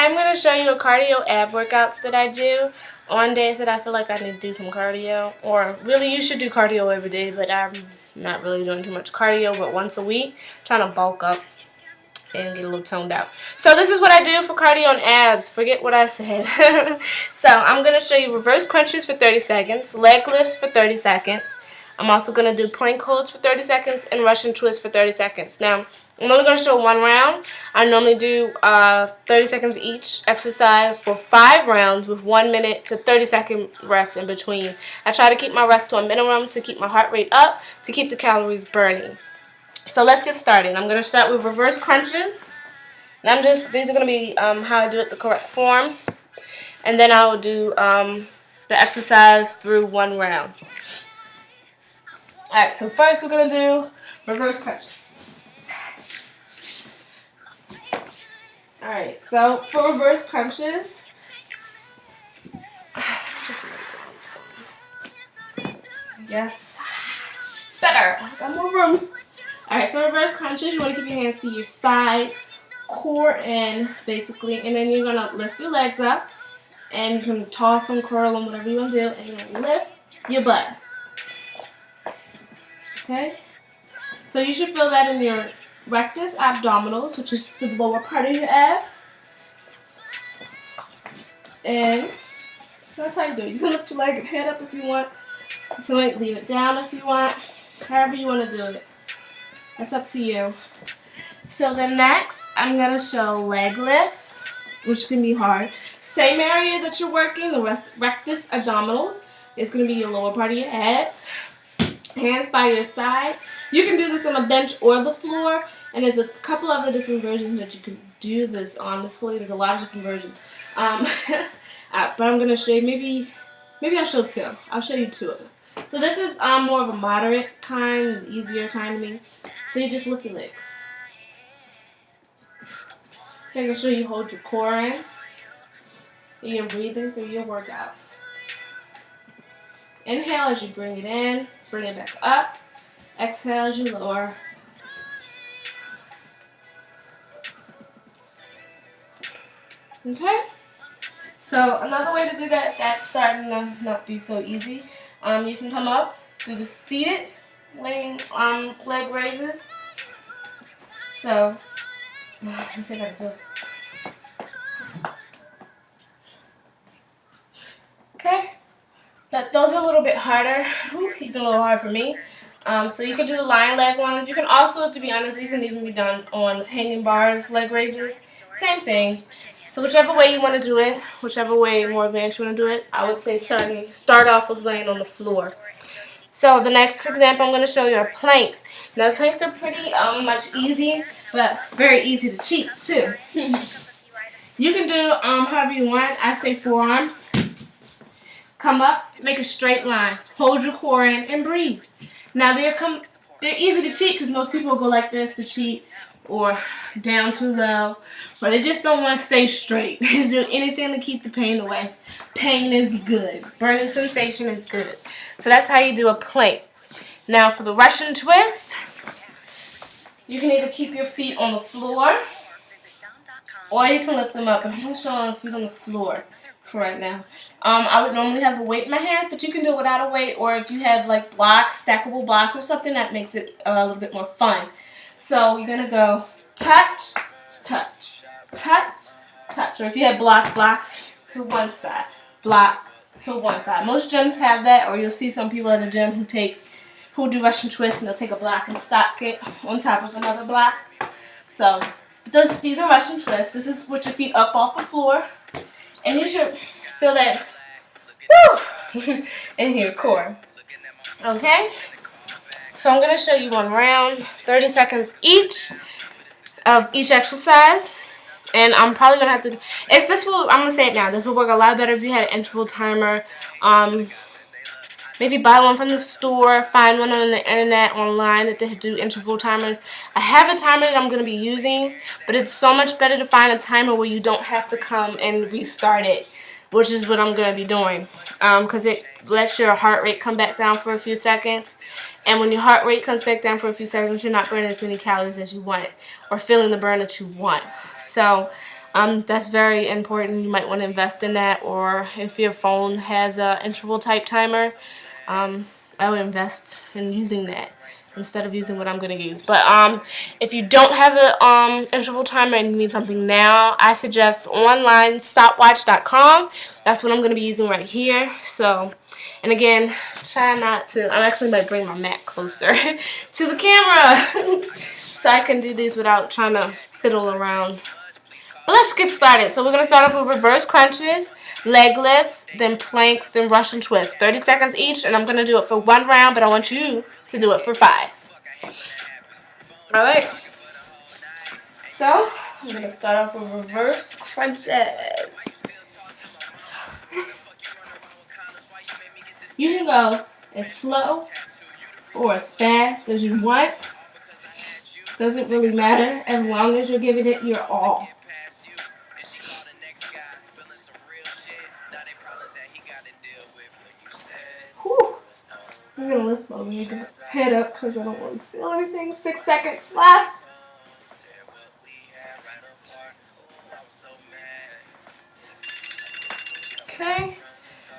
I'm going to show you a cardio ab workouts that I do on days that I feel like I need to do some cardio. Or really, you should do cardio every day, but I'm not really doing too much cardio, but once a week, trying to bulk up and get a little toned out. So this is what I do for cardio and abs. Forget what I said. So I'm going to show you reverse crunches for 30 seconds, leg lifts for 30 seconds. I'm also going to do plank holds for 30 seconds and Russian twists for 30 seconds. Now, I'm only going to show one round. I normally do 30 seconds each exercise for 5 rounds with 1 minute to 30-second rest in between. I try to keep my rest to a minimum to keep my heart rate up, to keep the calories burning. So let's get started. I'm going to start with reverse crunches. And these are going to be how I do it the correct form. And then I will do the exercise through one round. Alright, so first we're going to do reverse crunches. Alright, so for reverse crunches, just yes, better. I got more room. Alright, so reverse crunches, you want to keep your hands to your side, core in, basically, and then you're going to lift your legs up, and you can toss them, curl them, whatever you want to do, and you're going to lift your butt. Okay, so you should feel that in your rectus abdominals, which is the lower part of your abs. And that's how you do it. You can lift your leg and head up if you want. You can leave it down if you want. However you want to do it. That's up to you. So then next, I'm going to show leg lifts, which can be hard. Same area that you're working, the rectus abdominals, is going to be your lower part of your abs. Hands by your side. You can do this on a bench or the floor, and there's a couple other different versions that you can do this on. There's a lot of different versions. But I'm going to show you, maybe I'll show 2. I'll show you 2 of them. So this is more of a moderate kind, easier kind of me. So you just lift your legs. Making sure you hold your core in, and you're breathing through your workout. Inhale as you bring it in. Bring it back up. Exhale as you lower. Okay? So another way to do that's starting to not be so easy. You can come up, do the seated laying leg raises. So, let's see if I can do it. Okay? But those are a little bit harder, even a little hard for me. So you can do the lion leg ones. You can also, to be honest, these can even be done on hanging bars, leg raises. Same thing. So whichever way you want to do it, whichever way more advanced you want to do it, I would say start off with laying on the floor. So the next example I'm going to show you are planks. Now planks are pretty much easy, but very easy to cheat too. You can do however you want. I say forearms. Come up, make a straight line, hold your core in, and breathe. Now they're easy to cheat because most people go like this to cheat, or down too low, or they just don't want to stay straight. They do anything to keep the pain away. Pain is good. Burning sensation is good. So that's how you do a plank. Now for the Russian twist, you can either keep your feet on the floor, or you can lift them up. And I'm going to show you the feet on the floor for right now. I would normally have a weight in my hands, but you can do it without a weight, or if you have like blocks, stackable blocks or something, that makes it a little bit more fun. So you're gonna go touch, touch, touch, touch, or if you have blocks to one side, block to one side. Most gyms have that, or you'll see some people at the gym who do Russian twists and they'll take a block and stack it on top of another block. So these are Russian twists. This is with your feet up off the floor. And you should feel that in your core. Okay? So I'm going to show you one round, 30 seconds each of each exercise. And I'm probably going to have to, I'm going to say it now, this will work a lot better if you had an interval timer. Maybe buy one from the store, find one on the internet, online that they do interval timers. I have a timer that I'm going to be using, but it's so much better to find a timer where you don't have to come and restart it, which is what I'm going to be doing, because it lets your heart rate come back down for a few seconds. And when your heart rate comes back down for a few seconds, you're not burning as many calories as you want or feeling the burn that you want. So That's very important. You might want to invest in that, or if your phone has a interval type timer, I would invest in using that instead of using what I'm going to use. But if you don't have an interval timer and you need something now, I suggest online stopwatch.com. That's what I'm going to be using right here. So, and again, try not to, I actually might bring my Mac closer to the camera so I can do these without trying to fiddle around. But let's get started. So we're going to start off with reverse crunches, leg lifts, then planks, then Russian twists. 30 seconds each, and I'm going to do it for 1 round, but I want you to do it for 5. Alright. So, I'm going to start off with reverse crunches. You can go as slow or as fast as you want. Doesn't really matter as long as you're giving it your all. Whew. I'm going to lift my head up because I don't want to feel anything. 6 seconds left. Okay.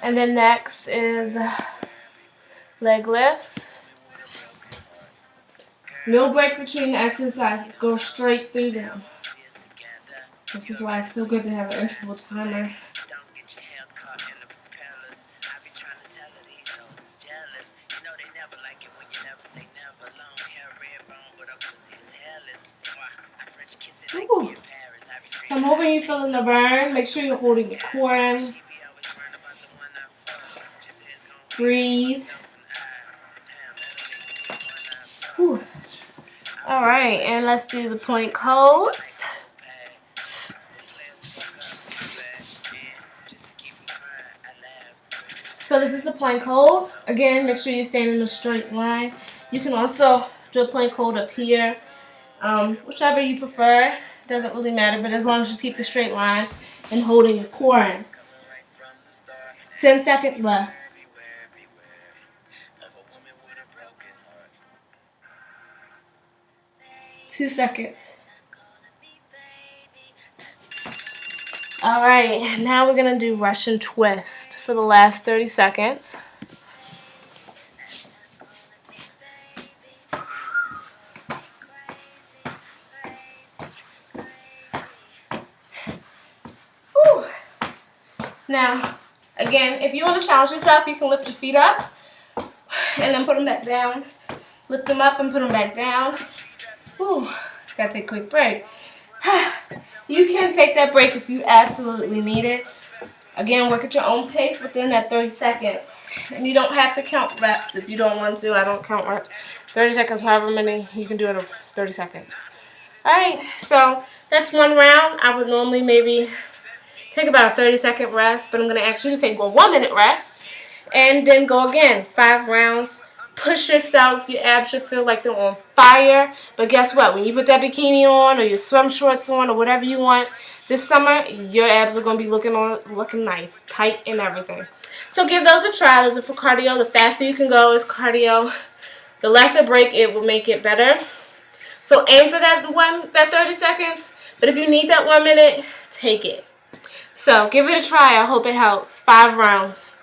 And then next is leg lifts. No break between the exercises. Go straight through them. This is why it's so good to have an interval timer. Ooh. So I'm hoping you're feeling the burn. Make sure you're holding your core in. Breathe. Whew. All right, and let's do the point codes. So this is the plank hold. Again, make sure you stand in a straight line. You can also do a plank hold up here. Whichever you prefer, doesn't really matter, but as long as you keep the straight line and holding your core in. 10 seconds left. 2 seconds. Alright, now we're going to do Russian twist for the last 30 seconds. Whew. Now, again, if you want to challenge yourself, you can lift your feet up and then put them back down. Lift them up and put them back down. Whew, gotta take a quick break. You can take that break if you absolutely need it. Again, work at your own pace within that 30 seconds. And you don't have to count reps if you don't want to. I don't count reps. 30 seconds, however many, you can do it in 30 seconds. Alright, so that's 1 round. I would normally maybe take about a 30-second rest, but I'm going to ask you to take a 1-minute rest. And then go again, 5 rounds. Push yourself. Your abs should feel like they're on fire. But guess what? When you put that bikini on or your swim shorts on or whatever you want this summer, your abs are going to be looking nice, tight and everything. So give those a try. Those are for cardio. The faster you can go is cardio. The less a break, it will make it better. So aim for that 30 seconds. But if you need that 1 minute, take it. So give it a try. I hope it helps. 5 rounds.